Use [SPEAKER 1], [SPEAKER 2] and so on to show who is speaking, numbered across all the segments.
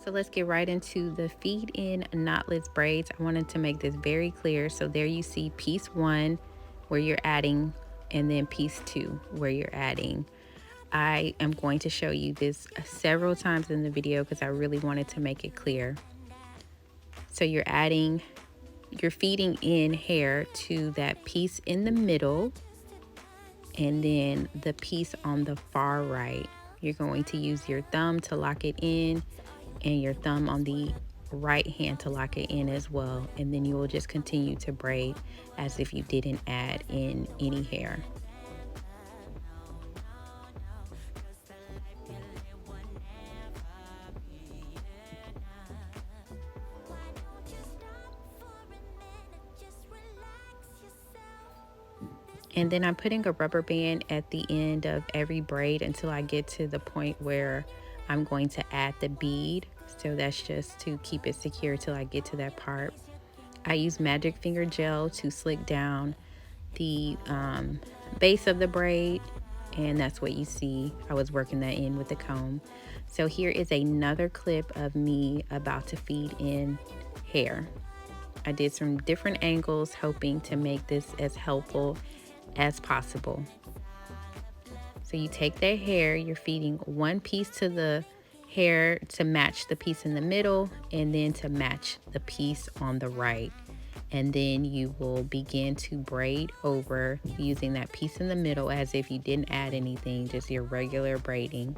[SPEAKER 1] So let's get right into the feed in knotless braids. I wanted to make this very clear. So there you see piece 1 where you're adding, and then piece 2 where you're adding. I am going to show you this several times in the video because I really wanted to make it clear. So you're feeding in hair to that piece in the middle, and then the piece on the far right. You're going to use your thumb to lock it in, and your thumb on the right hand to lock it in as well. And then you will just continue to braid as if you didn't add in any hair. And then I'm putting a rubber band at the end of every braid until I get to the point where I'm going to add the bead. So that's just to keep it secure till I get to that part. I use magic finger gel to slick down the base of the braid, and that's what you see. I was working that in with the comb. So here is another clip of me about to feed in hair. I did some different angles, hoping to make this as helpful as possible. So you take that hair, you're feeding one piece to the hair to match the piece in the middle, and then to match the piece on the right. And then you will begin to braid over using that piece in the middle as if you didn't add anything, just your regular braiding.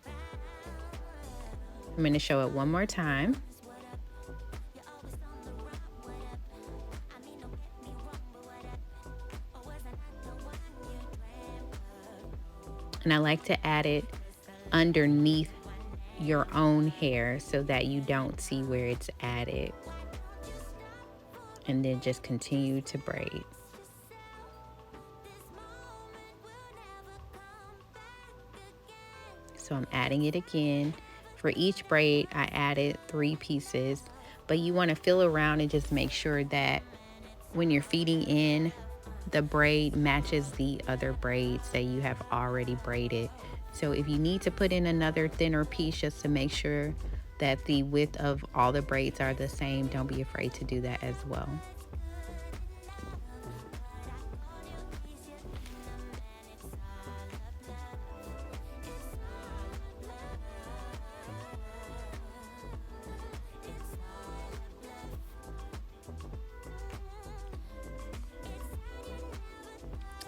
[SPEAKER 1] I'm going to show it one more time. And I like to add it underneath your own hair so that you don't see where it's added. And then just continue to braid. So I'm adding it again. For each braid, I added 3 pieces, but you want to feel around and just make sure that when you're feeding in, the braid matches the other braids that you have already braided. So if you need to put in another thinner piece just to make sure that the width of all the braids are the same, don't be afraid to do that as well.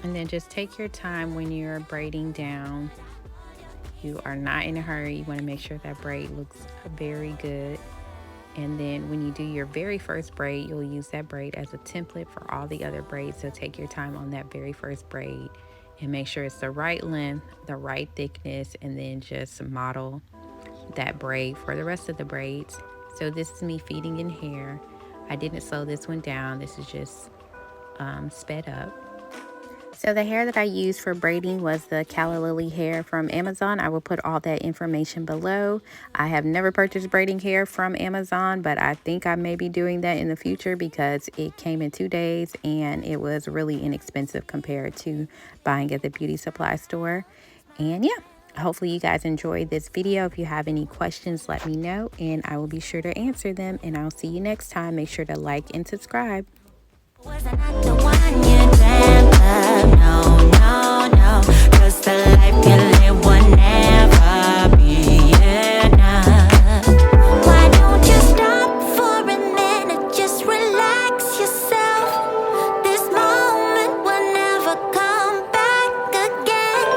[SPEAKER 1] And then just take your time when you're braiding down. You are not in a hurry. You want to make sure that braid looks very good. And then when you do your very first braid, you'll use that braid as a template for all the other braids. So take your time on that very first braid and make sure it's the right length, the right thickness, and then just model that braid for the rest of the braids. So this is me feeding in hair. I didn't slow this one down. This is just sped up. So the hair that I used for braiding was the Callia hair from Amazon. I will put all that information below. I have never purchased braiding hair from Amazon, but I think I may be doing that in the future because it came in 2 days and it was really inexpensive compared to buying at the beauty supply store. And yeah, hopefully you guys enjoyed this video. If you have any questions, let me know and I will be sure to answer them. And I'll see you next time. Make sure to like and subscribe. Was I not the one you dreamt of? No, no, no. 'Cause the life you live will never be enough. Why don't you stop for a minute? Just relax yourself. This moment will never come back again.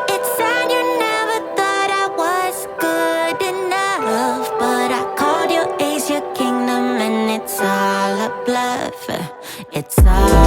[SPEAKER 1] It's sad you never thought I was good enough, but I called your ace your kingdom, and it's all a bluff. It's all